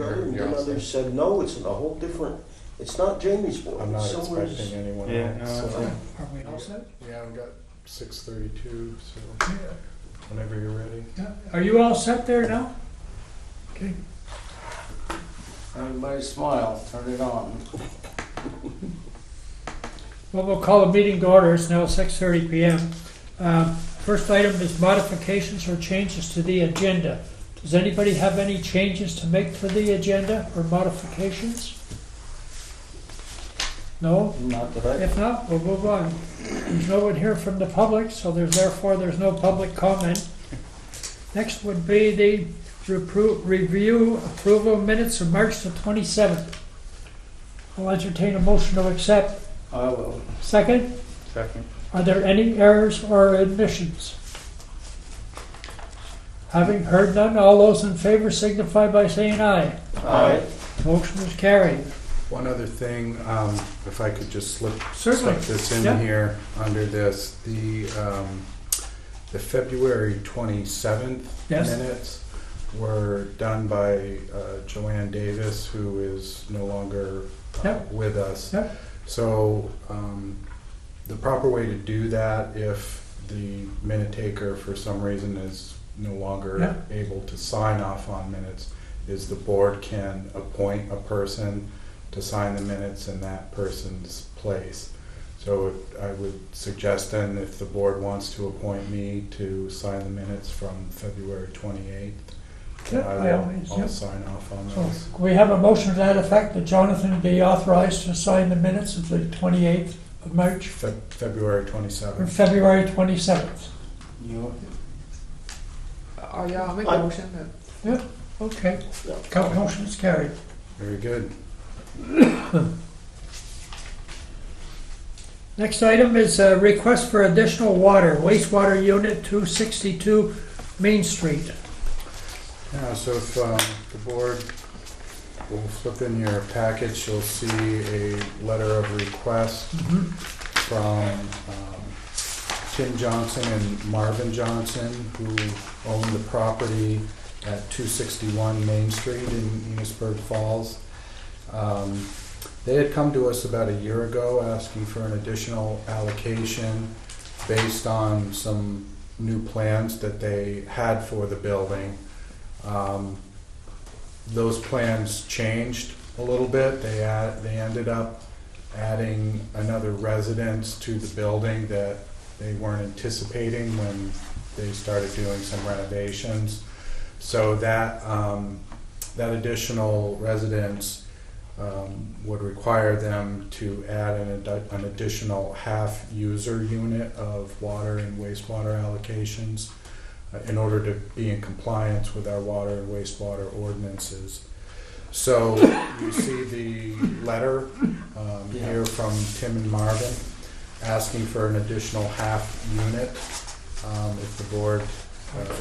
brother, and You're then all others said, no, it's a whole different, it's not Jamie's board. I'm not it's somewhere expecting anyone Yeah, else. no, So. Are we all set? Yeah, I've got 6:32, so whenever you're ready. Yeah. Are you all set there now? Okay. Everybody smile, turn it on. Well, we'll call the meeting to order. It's now 6:30 p.m. First item is modifications or changes to the agenda. Does anybody have any changes to make to the agenda or modifications? No? Not that I. If not, we'll move on. There's no one here from the public, so there's no public comment. Next would be the review approval minutes of March the 27th. I'll entertain a motion to accept. I will. Second? Second. Are there any errors or omissions? Having heard none, all those in favor signify by saying aye. Aye. Motion is carried. One other thing, if I could just slip Certainly. this in Yep. here under this, the February 27th Yes. minutes were done by Joanne Davis, who is no longer Yep. with us. Yep. So the proper way to do that, if the minute taker for some reason is no longer Yep. able to sign off on minutes, is the board can appoint a person to sign the minutes in that person's place. So I would suggest then, if the board wants to appoint me to sign the minutes from February 28th, Yep, I by will, all means, I'll yep. sign off on So those. we have a motion to that effect that Jonathan be authorized to sign the minutes of the 28th of March February or 27th. February 27th. You, Oh, yeah, I'll make a I- motion that. Okay. Yeah. Motion is carried. Very good. Next item is a request for additional water, wastewater unit 262 Main Street. Yeah, so if the board will flip in your package, you'll see a letter of request from Tim Johnson and Marvin Johnson, who own the property at 261 Main Street in Enosburg Falls. They had come to us about a year ago asking for an additional allocation based on some new plans that they had for the building. Those plans changed a little bit. They ended up adding another residence to the building that they weren't anticipating when they started doing some renovations. So that additional residence would require them to add an additional half-user unit of water and wastewater allocations in order to be in compliance with our water and wastewater ordinances. So you see the letter here from Tim and Marvin asking for an additional half unit. If the board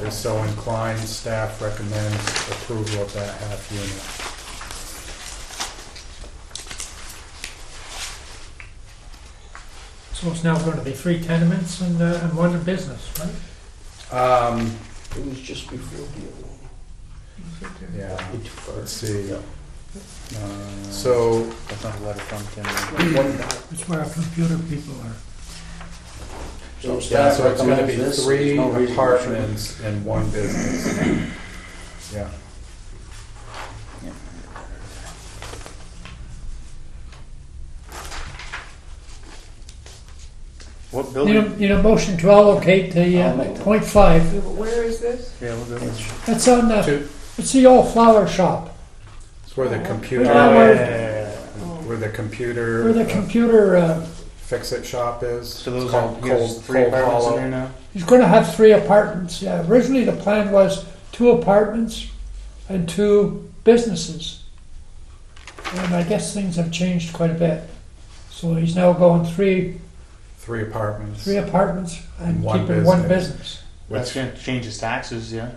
is so inclined, staff recommends approval of that half unit. So it's now going to be 3 tenements and 1 business, right? It was just before the Yeah, other let's see. Yeah. So that's not a letter from Tim. One guy. That's where our computer people are. So yeah, staff so it's going to be recommends this. 3 There's no reason we apartments and 1 business. Yeah. What building? Need a motion to allocate the I'll make that. 0.5. Yeah, but where is this? Yeah, what building? That's on the, Two- it's the old flower shop, It's where the computer, Yeah, where the computer, where the computer, fix-it shop is. So those It's are called there's Cold, 3 Cold apartments in Hollow. there now? he's going to have 3 apartments. Yeah, originally the plan was 2 apartments and 2 businesses. And I guess things have changed quite a bit. So he's now going 3 apartments. apartments and One keeping 1 business. business. That's going to change his taxes, yeah?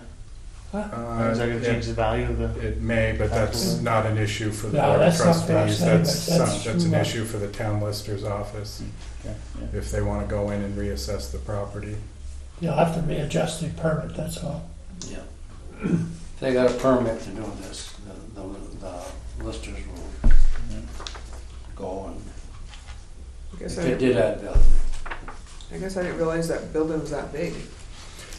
Uh, Is that going to change the value of the? It may, but that's not an issue for the No, board of that's not for us trustees. anyway. That's That's an true. issue for the town lister's office, Okay, yeah. if they want to go in and reassess the property. You'll have to readjust the permit, that's all. Yeah. They got a permit to do this, the listers will go and I guess if I it didn't, did add value. I guess I didn't realize that building was that big.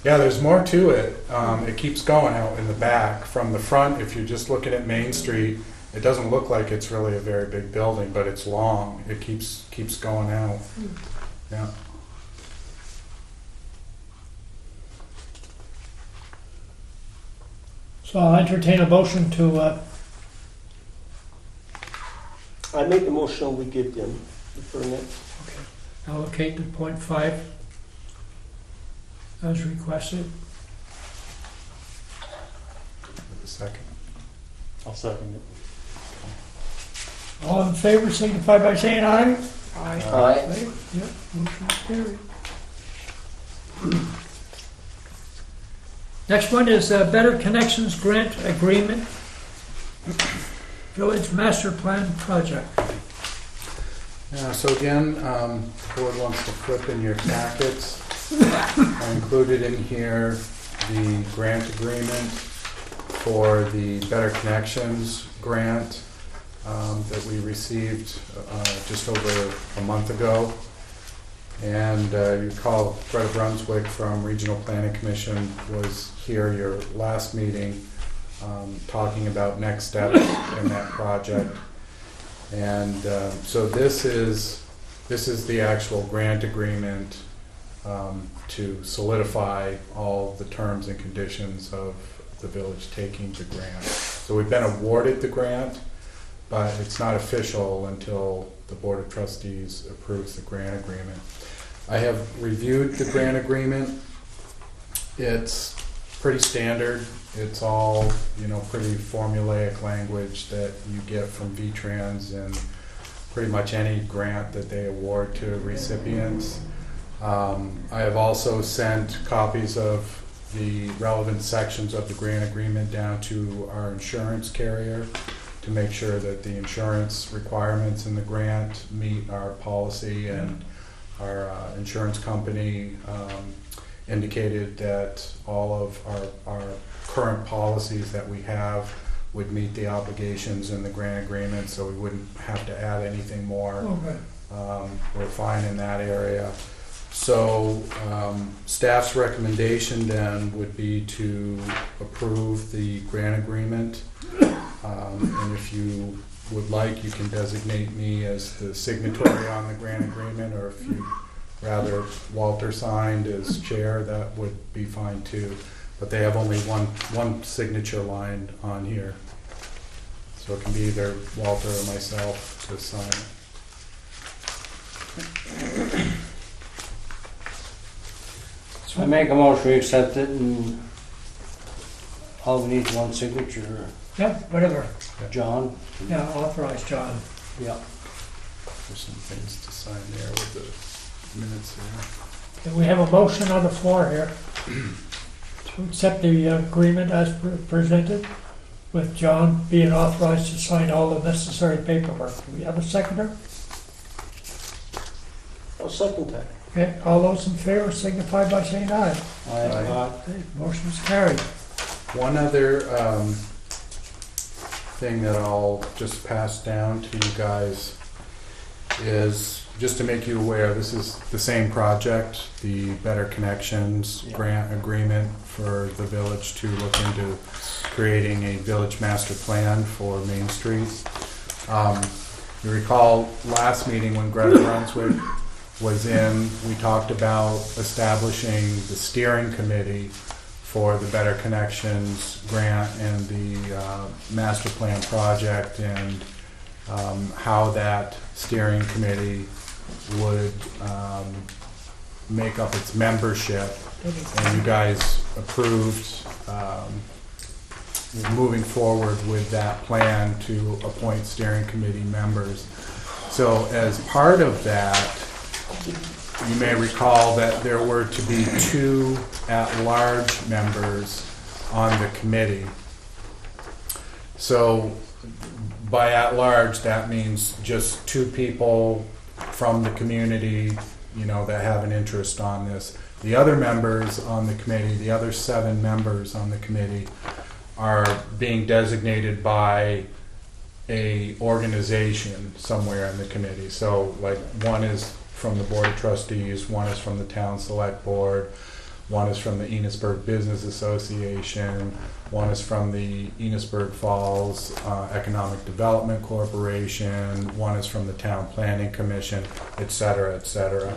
Yeah, there's more to it. It keeps going out in the back. From the front, if you're just looking at Main Street, it doesn't look like it's really a very big building, but it's long. It keeps going out. Yeah. So I'll entertain a motion to, I make the motion, we give them the permit. allocate the .5 as requested. A second. I'll second it. All in favor, signify by saying aye. Aye. Aye. Yep, motion is carried. Next one is Better Connections Grant Agreement, Village Master Plan Project. Yeah, so again, the board wants to flip in your packets. I included in here the grant agreement for the Better Connections grant that we received just over a month ago. And you recall Greta Brunswick from Regional Planning Commission was here your last meeting talking about next steps in that project. And so this is the actual grant agreement to solidify all the terms and conditions of the village taking the grant. So we've been awarded the grant, but it's not official until the Board of Trustees approves the grant agreement. I have reviewed the grant agreement. It's pretty standard. It's all, pretty formulaic language that you get from V-Trans and pretty much any grant that they award to recipients. I have also sent copies of the relevant sections of the grant agreement down to our insurance carrier to make sure that the insurance requirements in the grant meet our policy, and our insurance company indicated that all of our current policies that we have would meet the obligations in the grant agreement, so we wouldn't have to add anything more. Okay. We're fine in that area. So staff's recommendation then would be to approve the grant agreement. And if you would like, you can designate me as the signatory on the grant agreement, or if you rather Walter signed as chair, that would be fine too. But they have only one signature line on here. So it can be either Walter or myself to sign it. So I make a motion, we accept it, and all we need is one signature, Yeah, whatever. John. Yeah, authorize John. Yeah. There's some things to sign there with the minutes there. Okay, we have a motion on the floor here to accept the agreement as presented, with John being authorized to sign all the necessary paperwork. Do we have a seconder? I'll second that. Okay, all those in favor signify by saying aye. Aye. Okay, motion is carried. One other thing that I'll just pass down to you guys is just to make you aware, this is the same project, the Better Connections grant agreement for the village to look into creating a village master plan for Main Street. You recall last meeting when Greta Brunswick was in, we talked about establishing the steering committee for the Better Connections grant and the master plan project, and how that steering committee would make up its membership. And you guys approved moving forward with that plan to appoint steering committee members. So as part of that, you may recall that there were to be 2 at-large members on the committee. So by at-large, that means just 2 people from the community, that have an interest on this. The other members on the committee, the other 7 members on the committee, are being designated by a organization somewhere in the committee. So like one is from the Board of Trustees, one is from the Town Select Board, one is from the Enosburg Business Association, one is from the Enosburg Falls Economic Development Corporation, one is from the Town Planning Commission, et cetera, et cetera.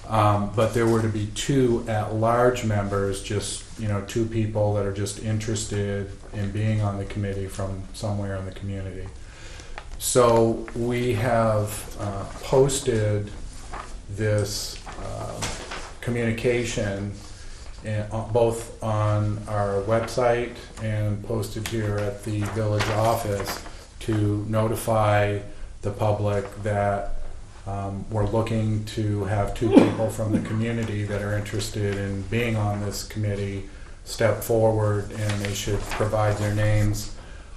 But there were to be 2 at-large members, just, you know, 2 people that are just interested in being on the committee from somewhere in the community. So we have posted this communication both on our website and posted here at the village office to notify the public that we're looking to have 2 people from the community that are interested in being on this committee step forward, and they should provide their names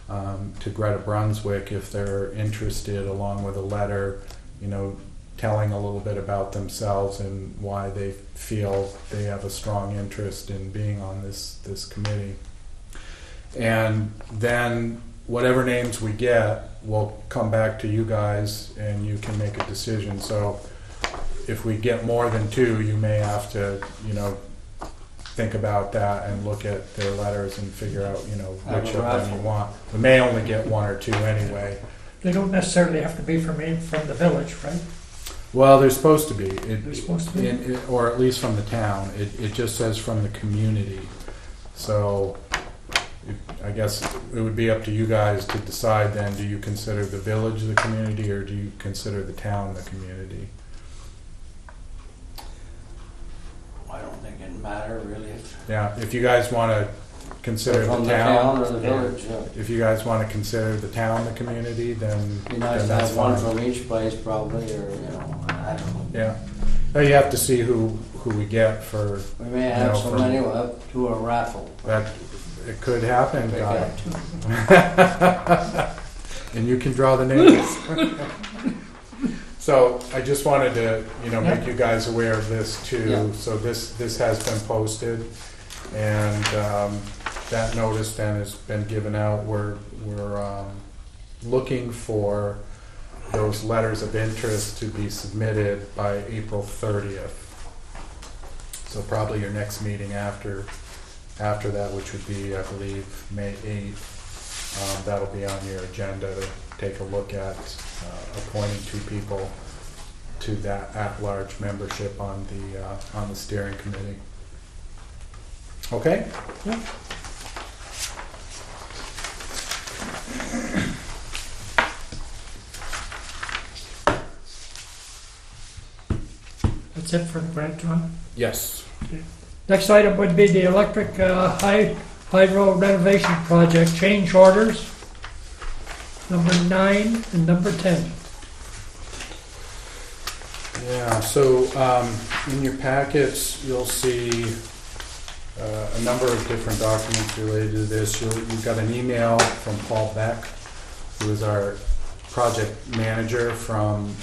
to Greta Brunswick if they're interested, along with a letter, you know, telling a little bit about themselves and why they feel they have a strong interest in being on this committee. And then whatever names we get, we'll come back to you guys and you can make a decision. So if we get more than 2, you may have to, you know, think about that and look at their letters and figure out, you know, which of them you want. We may only get 1 or 2 anyway. They don't necessarily have to be from the village, right? Well, they're supposed to be. They're supposed to be? Or at least from the town. It just says from the community. So I guess it would be up to you guys to decide then, do you consider the village the community or do you consider the town the community? I don't think it matter really. Yeah, if you guys want to consider From the town. or the village, yeah. If you guys want to consider the town the community, then, Be nice then to that's have one fine. from each place probably, or, you know, I don't know. Yeah. Well, you have to see who we get for We may have No, so from- many, we'll have to do a raffle. that. It could happen, Pick Guy. out 2. And you can draw the names. So I just wanted to, you know, make you guys aware of this too. Yeah. So this has been posted, and that notice then has been given out. We're looking for those letters of interest to be submitted by April 30th. So probably your next meeting after that, which would be, I believe, May 8th. That'll be on your agenda to take a look at appointing 2 people to that at-large membership on the steering committee. Okay? Yeah. That's it for the grant, John? Yes. Next item would be the electric hydro renovation project change orders, number 9 and number 10. Yeah, so in your packets, you'll see a number of different documents related to this. You've got an email from Paul Beck, who is our project manager from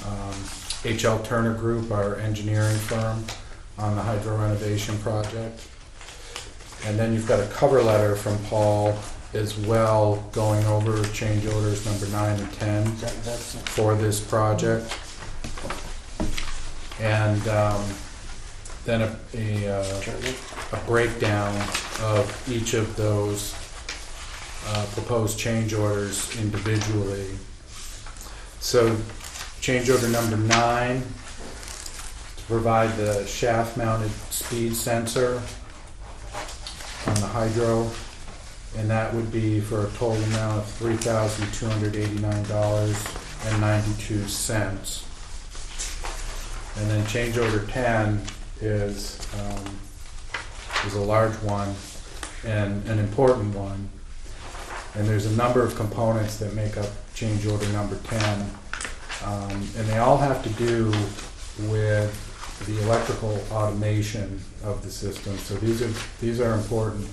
H.L. Turner Group, our engineering firm, on the hydro renovation project. And then you've got a cover letter from Paul as well, going over change orders number 9 and 10 for this project. And then a breakdown of each of those proposed change orders individually. So change order number 9, to provide the shaft-mounted speed sensor on the hydro, and that would be for a total amount of $3,289.92. And then change order 10 is a large one and an important one. And there's a number of components that make up change order number 10. And they all have to do with the electrical automation of the system. So these are important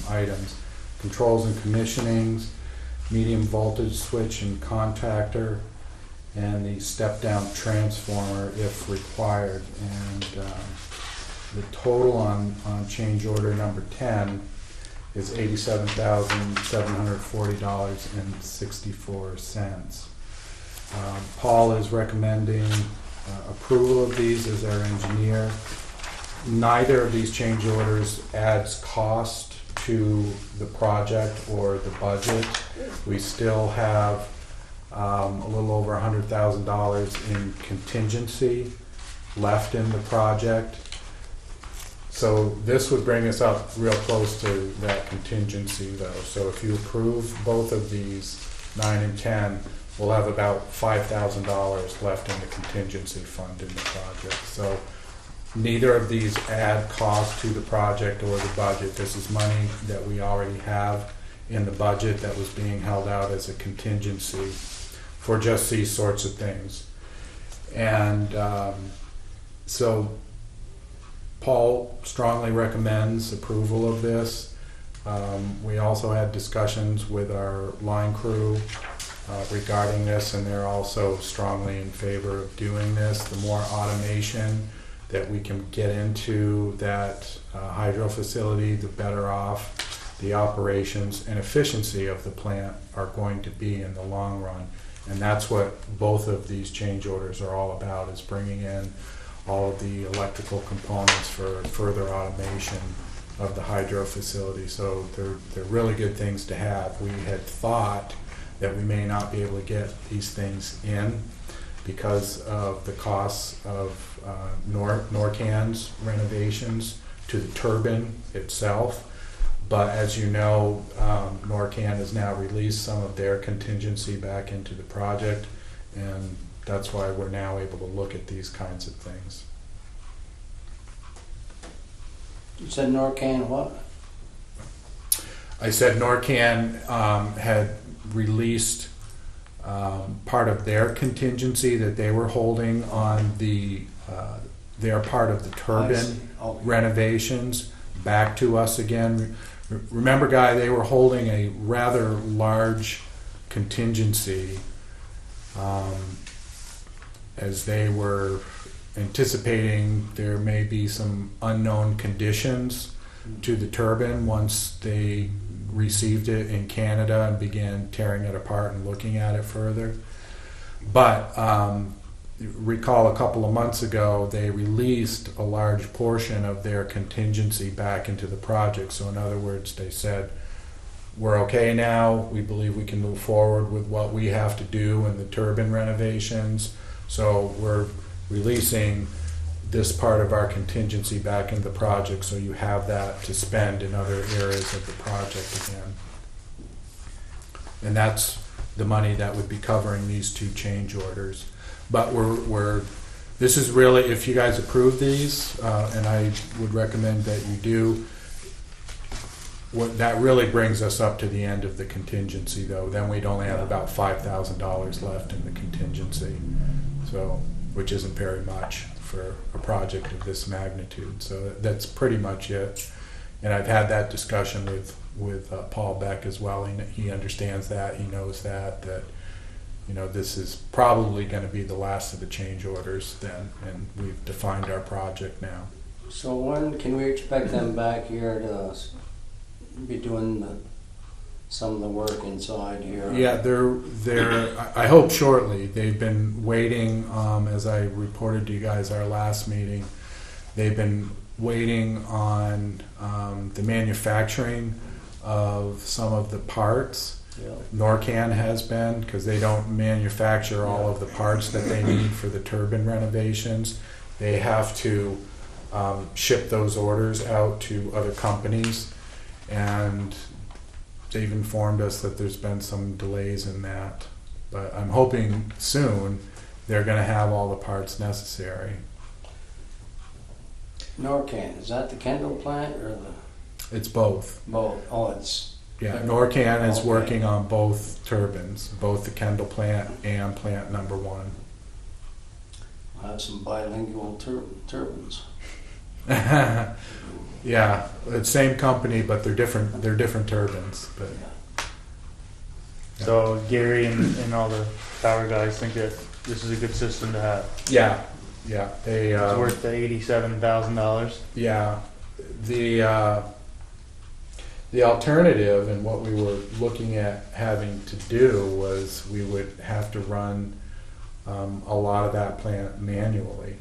items. Controls and commissionings, medium voltage switch and contactor, and the step-down transformer if required. And the total on change order number 10 is $87,740.64. Paul is recommending approval of these as our engineer. Neither of these change orders adds cost to the project or the budget. We still have a little over $100,000 in contingency left in the project. So this would bring us up real close to that contingency though. So if you approve both of these, 9 and 10, we'll have about $5,000 left in the contingency fund in the project. So neither of these add cost to the project or the budget. This is money that we already have in the budget that was being held out as a contingency for just these sorts of things. And so Paul strongly recommends approval of this. We also had discussions with our line crew regarding this, and they're also strongly in favor of doing this. The more automation that we can get into that hydro facility, the better off the operations and efficiency of the plant are going to be in the long run. And that's what both of these change orders are all about, is bringing in all of the electrical components for further automation of the hydro facility. So they're really good things to have. We had thought that we may not be able to get these things in because of the costs of Norcan's renovations to the turbine itself. But as you know, Norcan has now released some of their contingency back into the project, and that's why we're now able to look at these kinds of things. You said Norcan what? I said Norcan had released part of their contingency that they were holding on their part of the turbine renovations back to us again. Remember, Guy, they were holding a rather large contingency as they were anticipating there may be some unknown conditions to the turbine once they received it in Canada and began tearing it apart and looking at it further. But recall a couple of months ago they released a large portion of their contingency back into the project. So in other words, they said, we're okay now, we believe we can move forward with what we have to do in the turbine renovations, so we're releasing this part of our contingency back into the project so you have that to spend in other areas of the project again. And that's the money that would be covering these two change orders. But this is really, if you guys approve these, and I would recommend that you do, that really brings us up to the end of the contingency though. Then we'd only have about $5,000 left in the contingency, so, which isn't very much for a project of this magnitude. So that's pretty much it. And I've had that discussion with Paul Beck as well. He understands that, he knows that this is probably going to be the last of the change orders then, and we've defined our project now. So when can we expect them back here to be doing some of the work inside here? Yeah, they're I hope shortly. They've been waiting, as I reported to you guys our last meeting, they've been waiting on the manufacturing of some of the parts. Yeah. Norcan has been, because they don't manufacture all of the parts that they need for the turbine renovations. They have to ship those orders out to other companies, and they've informed us that there's been some delays in that. But I'm hoping soon they're going to have all the parts necessary. Norcan, is that the Kendall plant or It's both. both? Oh, it's... Yeah, Norcan is Okay. working on both turbines, both the Kendall plant and plant number 1. I'll have some bilingual turbines. Yeah, it's same company, but they're different. They're different turbines. But So Gary and all the power guys think that this is a good system to have. yeah, they It's worth the $87,000. yeah, the The alternative, and what we were looking at having to do, was we would have to run a lot of that plant manually,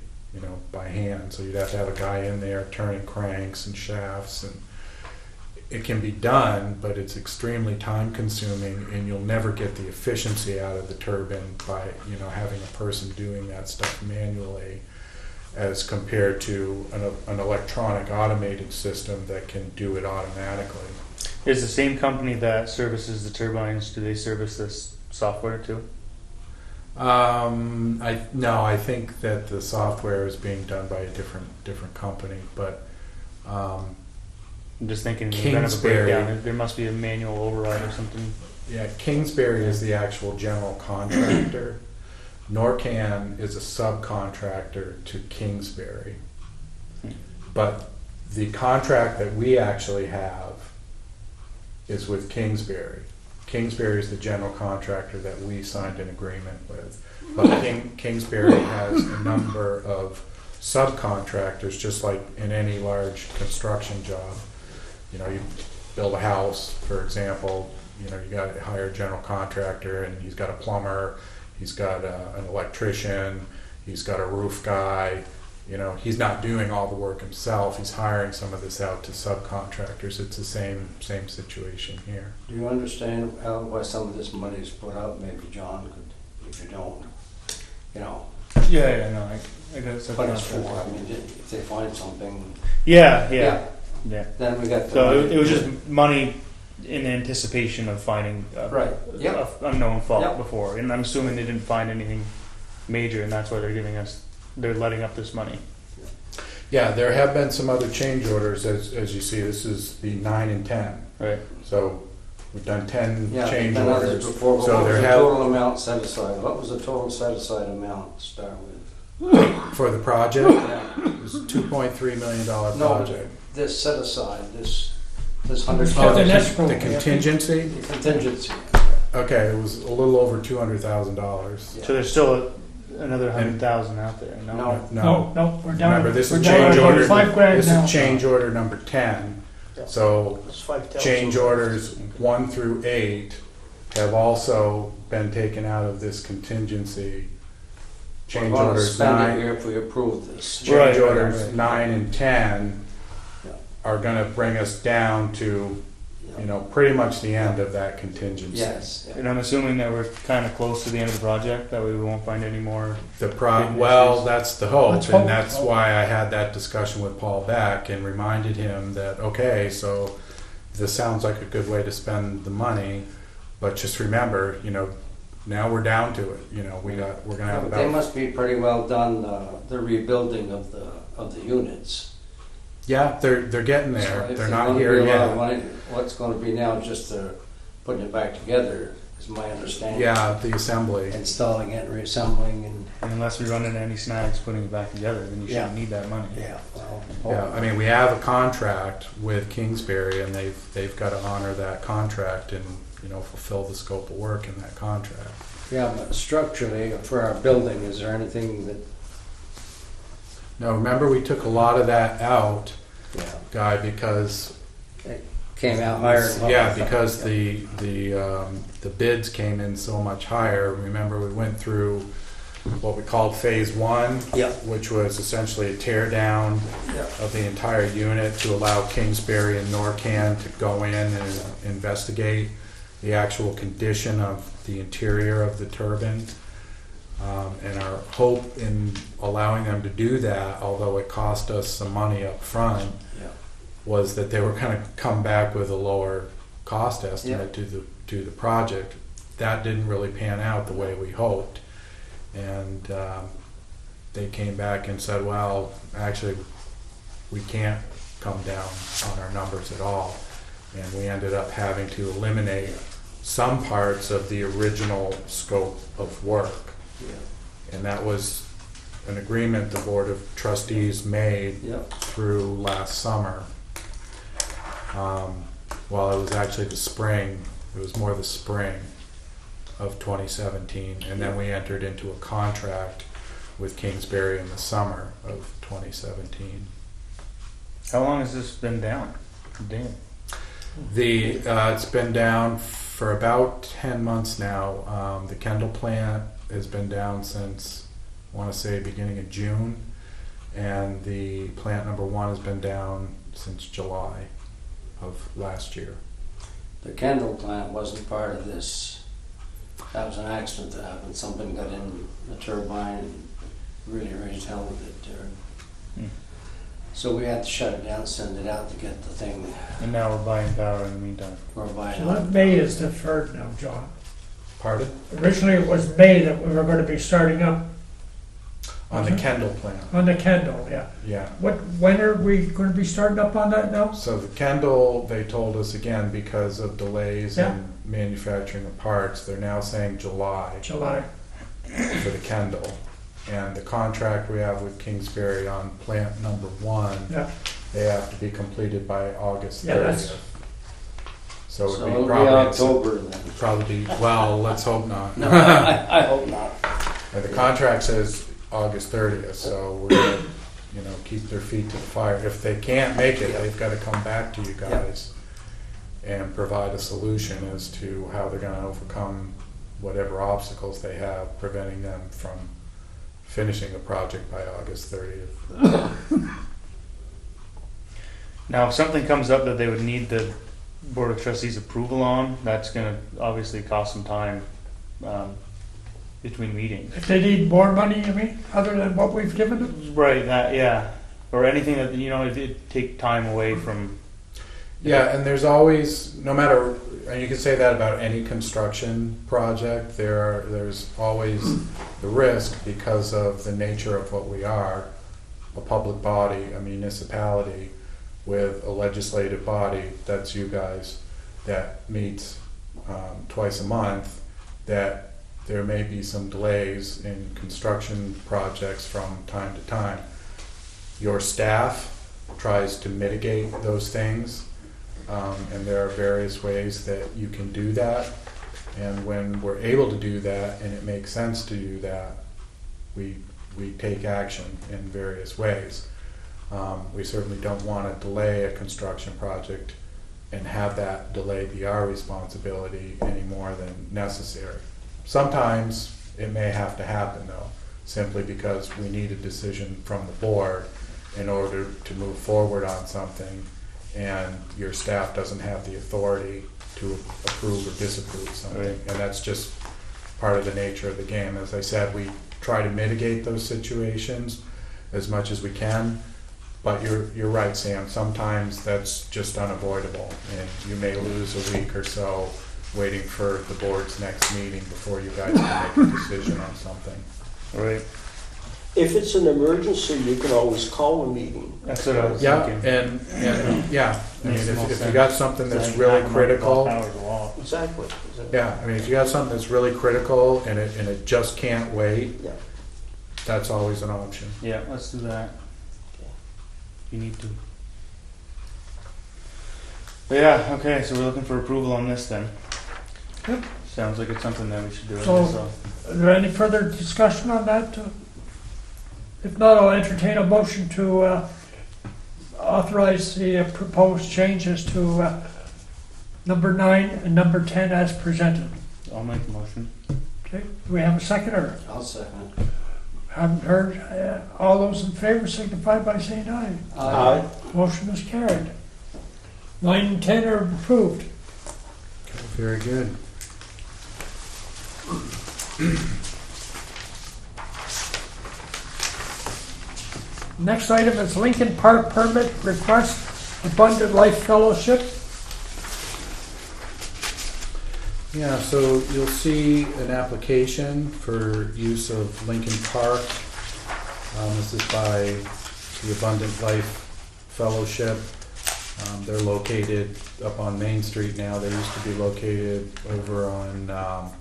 by hand. So you'd have to have a guy in there turning cranks and shafts, and it can be done, but it's extremely time consuming, and you'll never get the efficiency out of the turbine by having a person doing that stuff manually, as compared to an electronic automated system that can do it automatically. Is the same company that services the turbines, do they service this software too? I think that the software is being done by a different company, but I'm just thinking in the event of a Kingsbury. breakdown, there must be a manual override or something. yeah, Kingsbury is the actual general contractor. Norcan is a subcontractor to Kingsbury, but the contract that we actually have is with Kingsbury. Kingsbury is the general contractor that we signed an agreement with. But Kingsbury has a number of subcontractors, just like in any large construction job. You build a house, for example, you got to hire a general contractor, and he's got a plumber, he's got an electrician, he's got a roof guy. He's not doing all the work himself. He's hiring some of this out to subcontractors. It's the same situation here. Do you understand why some of this money is put up? Maybe John could, if you don't, No, I got something what else it's for. I mean, if they find something, Yeah. then we got the So money. it was just money in anticipation of finding Right, yeah. a unknown fault Yep. before, and I'm assuming they didn't find anything major, and that's why they're letting up this money. Yeah, there have been some other change orders, as you see. This is the 9 and 10. Right. So we've done 10 Yeah, change and others orders. before. So What was there the have, total amount set aside? What was the total set aside amount to start with? for the project, Yeah. it was a $2.3 million No, project. this set aside, this 100. Oh, the The escrow. contingency, The contingency. okay, it was a little over $200,000. Yeah. So there's still another 100,000 out there. No. No. No, we're down. Remember, this we're is down change to order. $5,000 This now. is change order number 10. So change orders 1 through 8 have also been taken out of this contingency. We're Change gonna orders spend it 9, here if we approve this. change Right, orders right. 9 and 10 Yeah. are going to bring us down to, Yeah. pretty much the end of that contingency. Yes. yeah. And I'm assuming that we're kind of close to the end of the project. That way we won't find any more. Well, that's the hope, Let's hope. and that's why I had that discussion with Paul Beck and reminded him that, okay, so this sounds like a good way to spend the money, but just remember, now we're down to it. We're gonna have They about, must be pretty well done, the rebuilding of the units. yeah, they're getting So there. if They're there's not gonna here be a lot of yet. money, what's gonna be now just putting it back together, is my understanding. Yeah, the assembly. Installing it, reassembling, and, And unless we run into any snags putting it back together, then you Yeah. shouldn't need that money. Yeah, I mean, we have a contract with Kingsbury, and they've got to honor that contract and fulfill the scope of work in that contract. yeah, but structurally, for our building, is there anything that, Now, remember, we took a lot of that out, yeah, Guy, because came out higher? and yeah, lower? because the bids came in so much higher. Remember, we went through what we called phase 1, Yeah. which was essentially a tear down Yeah. of the entire unit to allow Kingsbury and Norcan to go in and investigate the actual condition of the interior of the turbine. And our hope in allowing them to do that, although it cost us some money up front, Yeah. was that they were going to come back with a lower cost estimate to the project. That didn't really pan out the way we hoped. And they came back and said, well, actually, we can't come down on our numbers at all. And we ended up having to eliminate some parts of the original scope of work. Yeah. And that was an agreement the Board of Trustees made Yeah. through last summer. Well, it was actually the spring, it was more the spring of 2017, and then we entered into a contract with Kingsbury in the summer of 2017. How long has this been down? Damn. It's been down for about 10 months now. The Kendall plant has been down since, I want to say, beginning of June, and the plant number 1 has been down since July of last year. The Kendall plant wasn't part of this. That was an accident that happened. Something got in the turbine and really raised hell with it there. So we had to shut it down, send it out to get the thing. And now we're buying power in the meantime. We're buying So that May is deferred now, John. Pardon? Originally, it was May that we were going to be starting up On the Kendall plant, on the Kendall, yeah. yeah. When are we going to be starting up on that now? So the Kendall, they told us again, because of delays Yeah. in manufacturing the parts, they're now saying July July. for the Kendall. And the contract we have with Kingsbury on plant number 1, Yeah. they have to be completed by August Yeah, 30th. that's- So So it it'll would be be probably, October then. probably, well, let's hope not. No, I hope not. And the contract says August 30th, so we're gonna, keep their feet to the fire. If they can't make it, they've gotta come back to you guys and provide a solution as to how they're gonna overcome whatever obstacles they have preventing them from finishing the project by August 30th. Now, if something comes up that they would need the Board of Trustees approval on, that's gonna obviously cost some time, between meetings. If they need more money, you mean, other than what we've given them? Right, that, yeah. Or anything that, it'd take time away from. Yeah, and there's always, no matter, and you can say that about any construction project, there's always the risk because of the nature of what we are, a public body, a municipality with a legislative body, that's you guys, that meets twice a month, that there may be some delays in construction projects from time to time. Your staff tries to mitigate those things, and there are various ways that you can do that. And when we're able to do that, and it makes sense to do that, we take action in various ways. We certainly don't want to delay a construction project and have that delay be our responsibility any more than necessary. Sometimes it may have to happen though, simply because we need a decision from the board in order to move forward on something, and your staff doesn't have the authority to approve or disapprove something. Right. And that's just part of the nature of the game. As I said, we try to mitigate those situations as much as we can, but you're right, Sam, sometimes that's just unavoidable, and you may lose a week or so waiting for the board's next meeting before you guys can make a decision on something. Right. If it's an emergency, you can always call a meeting. That's what I was Yeah, thinking. and yeah, I mean, Makes the most if you sense. got something that's Saying really half a critical, hour's a lot. Exactly. yeah, I mean, if you got something that's really critical and it just can't wait, Yeah. that's always an option. Yeah, let's do that. You need to. But yeah, okay, so we're looking for approval on this then. Yep. Sounds like it's something that we should do. So- Is there any further discussion on that? If not, I'll entertain a motion to authorize the proposed changes to number 9 and number 10 as presented. I'll make the motion. Okay, do we have a second or I'll second it. haven't heard? All those in favor signify by saying aye. Aye. Motion is carried. 9 and 10 are approved. Very good. Next item is Lincoln Park permit request, Abundant Life Fellowship. Yeah, so you'll see an application for use of Lincoln Park. This is by the Abundant Life Fellowship. They're located up on Main Street now. They used to be located over on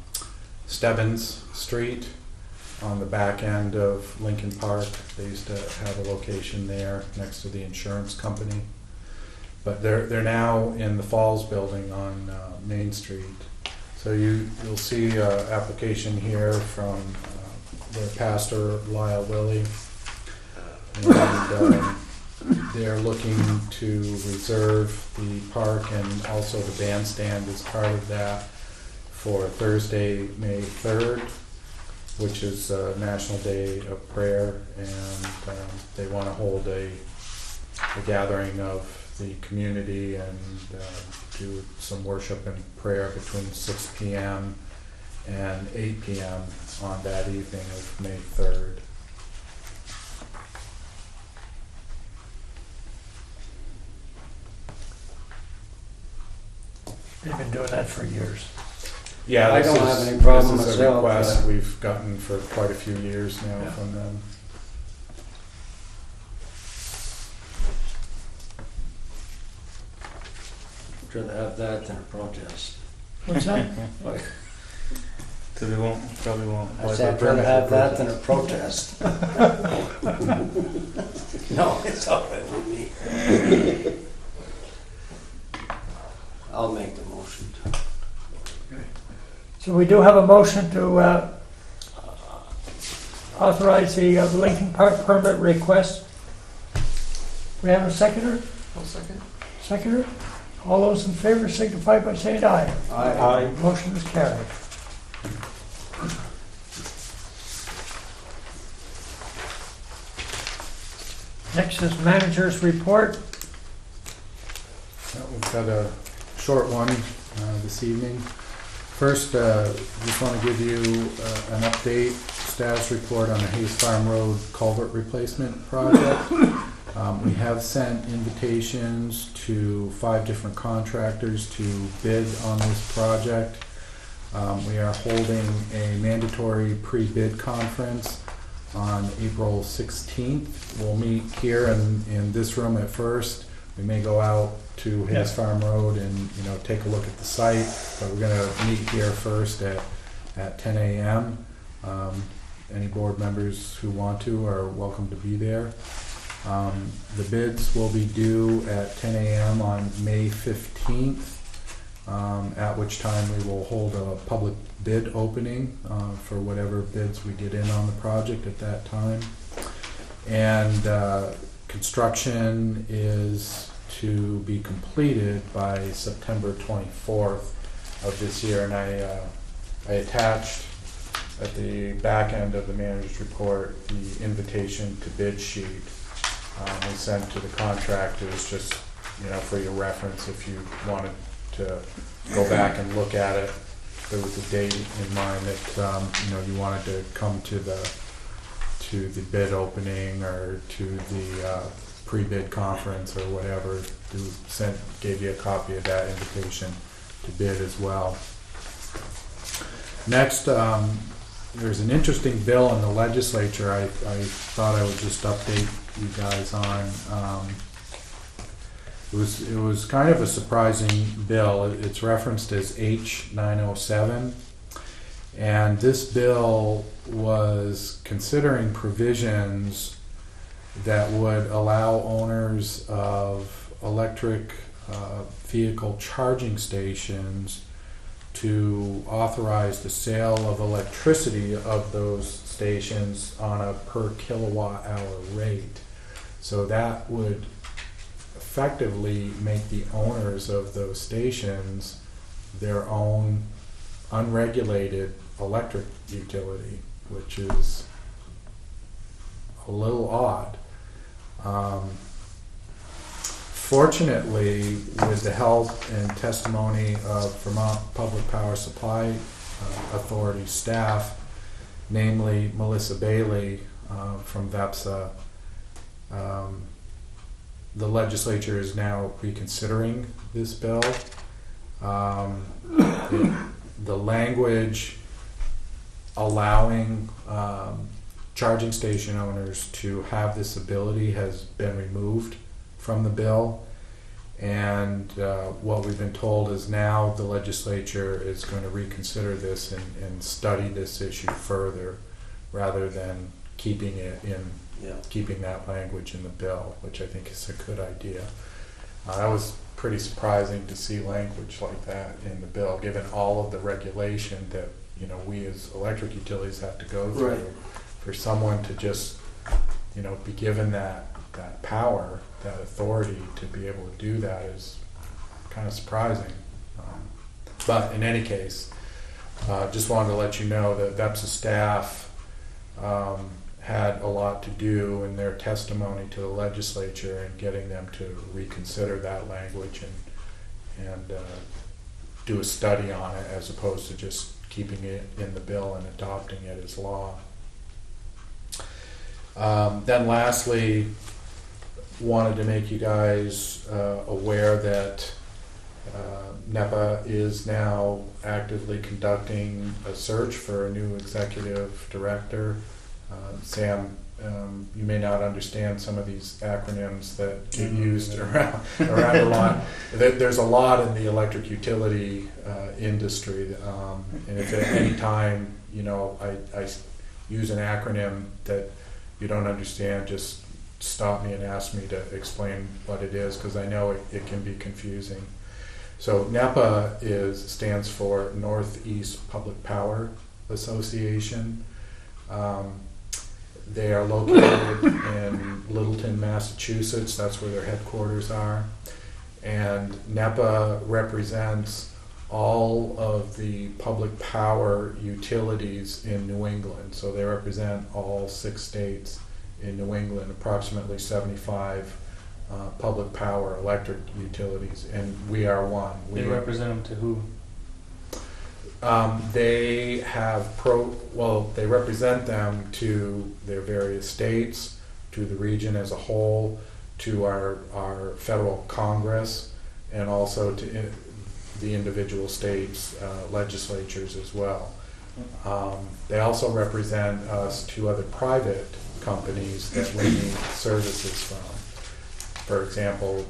Stebbins Street on the back end of Lincoln Park. They used to have a location there next to the insurance company. But they're now in the Falls building on Main Street. So you'll see an application here from their pastor, Lyle Willie. And they're looking to reserve the park and also the bandstand as part of that for Thursday, May 3rd, which is National Day of Prayer, and they want to hold a gathering of the community and do some worship and prayer between 6 p.m. and 8 p.m. on that evening of May 3rd. They've been doing that for years. Yeah, I this don't is- have any problem this is a myself, request we've gotten for quite a few years now Yeah. from them. I'd rather have that than a protest. What's that? So they probably won't. I apply said I'd for a rather permit have for that than a protest. No, it's all right with me. I'll make the motion. So we do have a motion to authorize the Lincoln Park permit request. We have a seconder? I'll second. Seconder? All those in favor signify by saying aye. Aye. Motion is carried. Next is manager's report. We've got a short one this evening. First, just want to give you an update, status report on the Hayes Farm Road culvert replacement project. We have sent invitations to 5 different contractors to bid on this project. We are holding a mandatory pre-bid conference on April 16th. We'll meet here in this room at first. We may go out to Hayes Farm Road and take a look at the site, but we're going to meet here first at 10 a.m. Any board members who want to are welcome to be there. The bids will be due at 10 a.m. on May 15th, at which time we will hold a public bid opening for whatever bids we get in on the project at that time. And construction is to be completed by September 24th of this year. And I attached at the back end of the manager's report the invitation to bid sheet we sent to the contractors, just for your reference if you wanted to go back and look at it. There was a date in mind that you wanted to come to the bid opening or to the pre-bid conference or whatever. Gave you a copy of that invitation to bid as well. Next, there's an interesting bill in the legislature I thought I would just update you guys on. It was kind of a surprising bill. It's referenced as H907, and this bill was considering provisions that would allow owners of electric vehicle charging stations to authorize the sale of electricity of those stations on a per kilowatt hour rate. So that would effectively make the owners of those stations their own unregulated electric utility, which is a little odd. Fortunately, with the help and testimony of Vermont Public Power Supply Authority staff, namely Melissa Bailey from VEPSA, the legislature is now reconsidering this bill. The language allowing charging station owners to have this ability has been removed from the bill, and what we've been told is now the legislature is going to reconsider this and study this issue further, rather than keeping that language in the bill, which I think is a good idea. That was pretty surprising to see language like that in the bill, given all of the regulation that we as electric utilities have to go through. Right. For someone to just be given that that power, that authority to be able to do that is kind of surprising. But in any case, just wanted to let you know that VEPSA staff had a lot to do in their testimony to the legislature and getting them to reconsider that language and do a study on it, as opposed to just keeping it in the bill and adopting it as law. Then lastly, wanted to make you guys aware that NEPA is now actively conducting a search for a new executive director. Sam, you may not understand some of these acronyms that get used around Vermont. There's a lot in the electric utility industry, and if at any time, you know, I use an acronym that you don't understand, just stop me and ask me to explain what it is, because I know it can be confusing. So NEPA stands for Northeast Public Power Association. They are located in Littleton, Massachusetts. That's where their headquarters are. And NEPA represents all of the public power utilities in New England. So they represent all 6 states in New England, approximately 75 public power electric utilities, and we are one. They represent them to who? They represent them to their various states, to the region as a whole, to our federal Congress, and also to the individual states' legislatures as well. They also represent us to other private companies that we need services from. For example,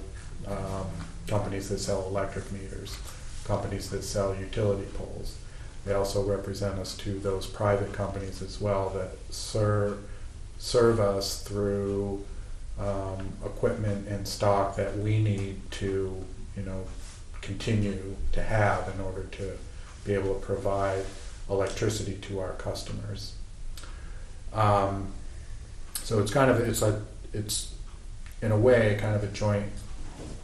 companies that sell electric meters, companies that sell utility poles. They also represent us to those private companies as well that serve us through equipment and stock that we need to, you know, continue to have in order to be able to provide electricity to our customers. So it's in a way kind of a joint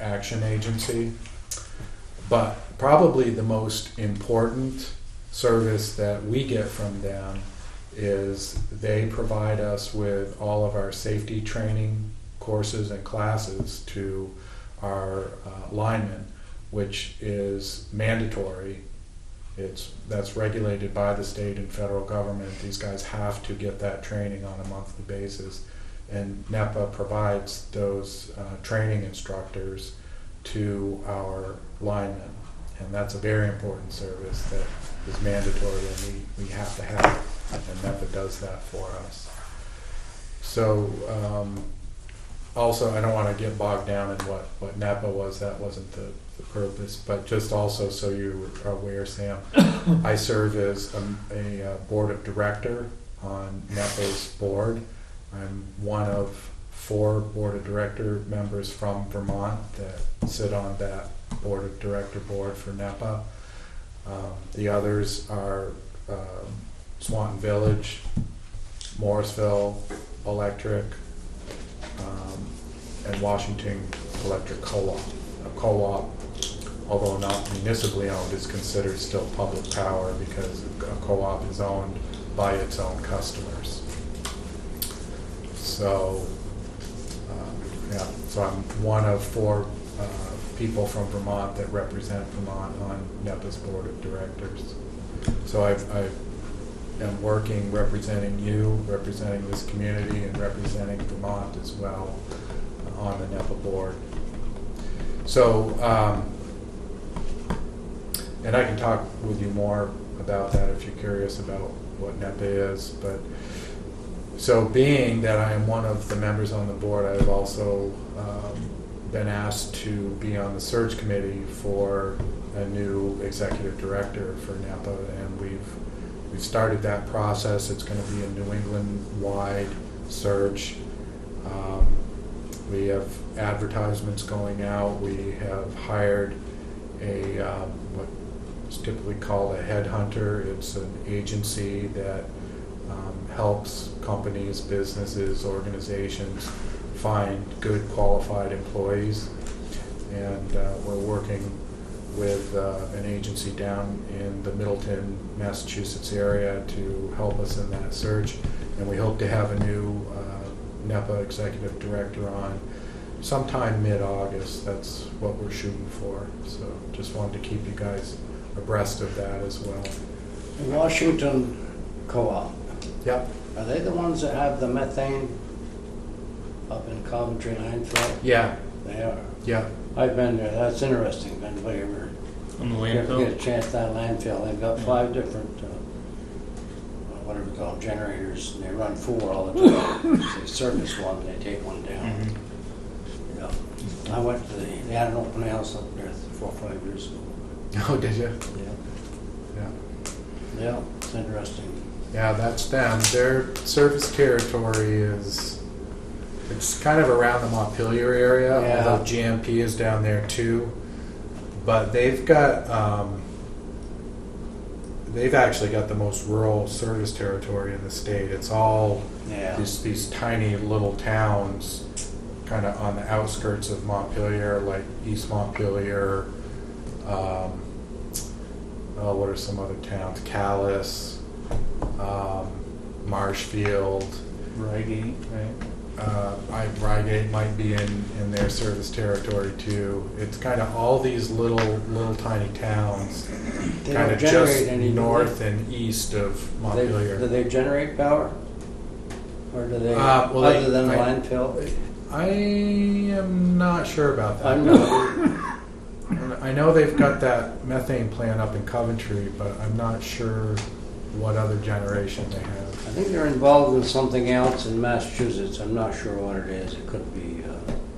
action agency, but probably the most important service that we get from them is they provide us with all of our safety training courses and classes to our linemen, which is mandatory. That's regulated by the state and federal government. These guys have to get that training on a monthly basis, and NEPA provides those training instructors to our linemen, and that's a very important service that is mandatory and we have to have it, and NEPA does that for us. So also, I don't want to get bogged down in what NEPA was. That wasn't the purpose, but just also so you are aware, Sam, I serve as a board of director on NEPA's board. I'm one of 4 board of director members from Vermont that sit on that board of director board for NEPA. The others are Swanton Village, Morrisville Electric, and Washington Electric Co-op. A co-op, although not municipally owned, is considered still public power because a co-op is owned by its own customers. So, so I'm one of 4 people from Vermont that represent Vermont on NEPA's board of directors. So I am working, representing you, representing this community, and representing Vermont as well on the NEPA board. So, and I can talk with you more about that if you're curious about what NEPA is, but so being that I am one of the members on the board, I have also been asked to be on the search committee for a new executive director for NEPA, and we've started that process. It's going to be a New England-wide search. We have advertisements going out. We have hired a what is typically called a headhunter. It's an agency that helps companies, businesses, organizations find good qualified employees. And we're working with an agency down in the Middleton, Massachusetts area to help us in that search. And we hope to have a new NEPA executive director on sometime mid-August. That's what we're shooting for. So just wanted to keep you guys abreast of that as well. Washington Co-op, Yep. are they the ones that have the methane up in Coventry landfill? Yeah. They are. Yeah. I've been there. That's interesting. Been if you ever On the get a landfill? chance at that landfill, they've got 5 different, whatever we call them, generators, and they run 4 all the time. They service one, they take one down. Mhm. Yeah. I went to they had an open house up there 4 or 5 years ago. Oh, did you? Yeah. Yeah. Yeah, it's interesting. Yeah, that's them. Their service territory is, it's kind of around the Montpelier area, Yeah. although GMP is down there too. But they've got, they've actually got the most rural service territory in the state. It's all Yeah. these tiny little towns kind of on the outskirts of Montpelier, like East Montpelier. Oh, what are some other towns? Calais, Marshfield. Reigate, right? Reigate might be in their service territory too. It's kind of all these little tiny towns, They kind don't of generate just any, do north and east of Do Montpelier. they generate power? Or do they, Well, other than the I- landfill? I am not sure about that. I'm not. I know they've got that methane plant up in Coventry, but I'm not sure what other generation they have. I think they're involved in something else in Massachusetts. I'm not sure what it is. It could be,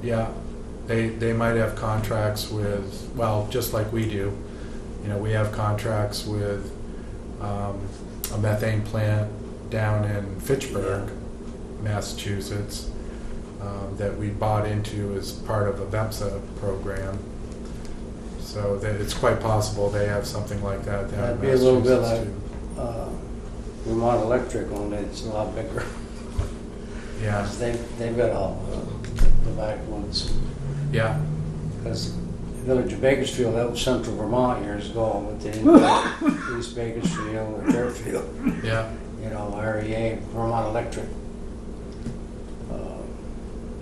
Yeah, they might have contracts with, well, just like we do. You know, we have contracts with a methane plant down in Fitchburg, Massachusetts, that we bought into as part of a VEPSA program. So that it's quite possible they have something like that down that'd in be a little bit Massachusetts like too. Vermont Electric, only it's a lot bigger. Yeah, They've got all the backwoods. yeah, Because the village of Bakersfield, that was central Vermont years ago, but they didn't go East Bakersfield or Fairfield. yeah. You know, REA, Vermont Electric,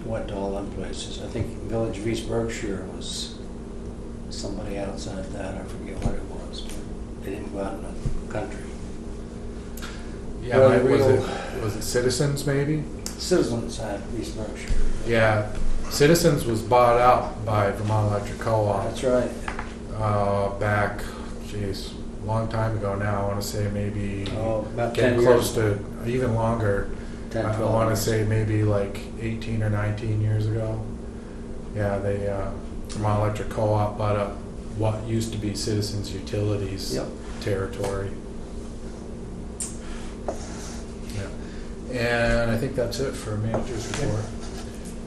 went to all them places. I think Village of East Berkshire was somebody outside that, I forget what it was, but they didn't go out in the country. Yeah, Well, was it Citizens maybe? Citizens had East Berkshire. Yeah, Citizens was bought out by Vermont Electric Co-op That's right. back, geez, a long time ago now. I want to say maybe Oh, about 10 getting years. close to even longer. 10, I 12 want to years. say maybe like 18 or 19 years ago. Yeah, they Vermont Electric Co-op bought up what used to be Citizens Utilities Yep. territory. Yeah, and I think that's it for manager's report.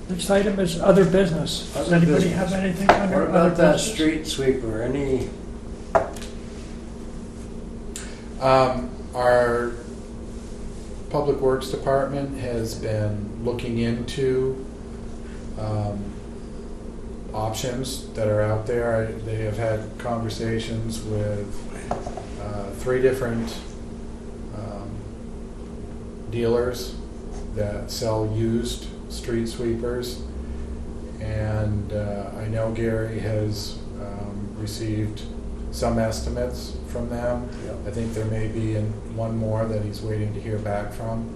Next item is other business. Does Other anybody business. have anything under What other about that business? street sweeper? Any, Our Public Works Department has been looking into options that are out there. They have had conversations with 3 different dealers that sell used street sweepers. And I know Gary has received some estimates from them. Yep. I think there may be one more that he's waiting to hear back from.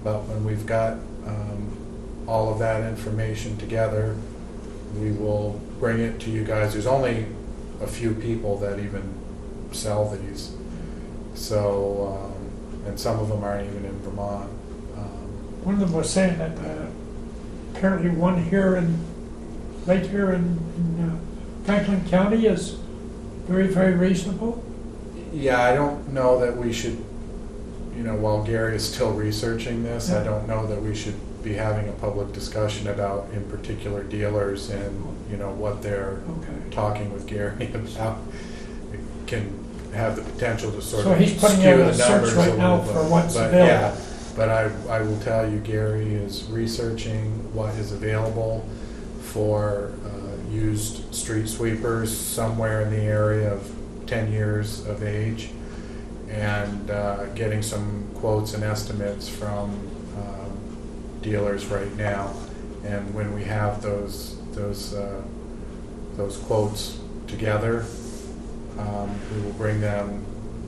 But when we've got all of that information together, we will bring it to you guys. There's only a few people that even sell these. So, and some of them aren't even in Vermont. One of them was saying that apparently one here right here in Franklin County is very, very reasonable. Yeah, I don't know that we should, while Gary is still researching this, I Yeah. don't know that we should be having a public discussion about in particular dealers and, what they're Okay. talking with Gary about. It can have the potential to sort So of he's putting skew out the a search numbers right a now little for bit. what's But available. yeah, But I will tell you, Gary is researching what is available for used street sweepers somewhere in the area of 10 years of age, and getting some quotes and estimates from dealers right now. And when we have those quotes together, we will bring them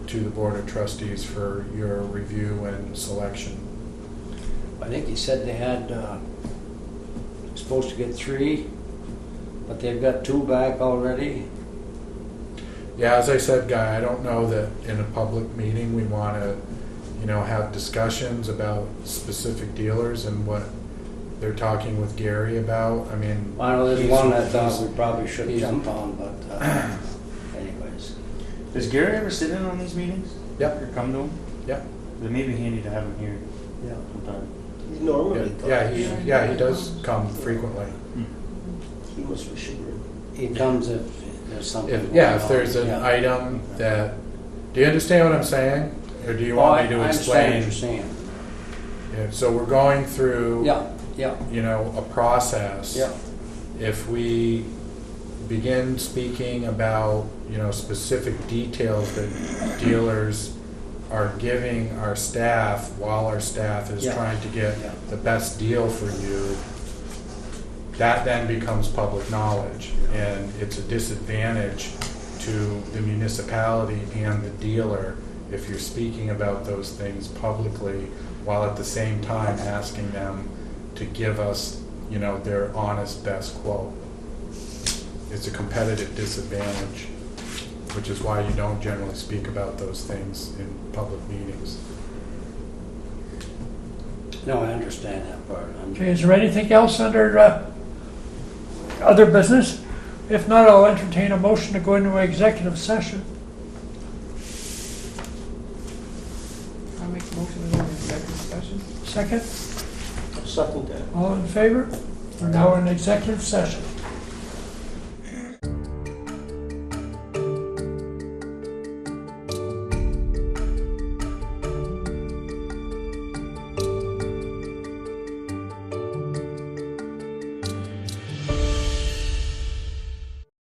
to the Board of Trustees for your review and selection. I think he said they had, supposed to get 3, but they've got 2 back already. Yeah, as I said, Guy, I don't know that in a public meeting we want to, have discussions about specific dealers and what they're talking with Gary about. I mean, I know there's he's- one I thought we probably should he's- jump on, but anyways. Does Gary ever sit in on these meetings? Yep. Or come to them? Yep. It may be handy to have him here Yeah. sometime. He's normally. Yeah, he does come frequently. He must be sugar. He comes if there's something. If going there's on. an Yeah. item that, do you understand what I'm saying? Or do you Oh, want me to I understand what explain? you're saying. Yeah, so we're going through, Yeah, a process. yeah. If we begin speaking about, specific details that dealers are giving our staff while our staff is Yeah. trying to get Yeah. the best deal for you, that then becomes public knowledge, and it's a disadvantage to the municipality and the dealer if you're speaking about those things publicly while at the same time asking them to give us, their honest best quote. It's a competitive disadvantage, which is why you don't generally speak about those things in public meetings. No, I understand that part. Okay, is there anything else under other business? If not, I'll entertain a motion to go into executive session. I'll make a motion to go into executive session. Second, I'll second that. all in favor? We're now in executive session.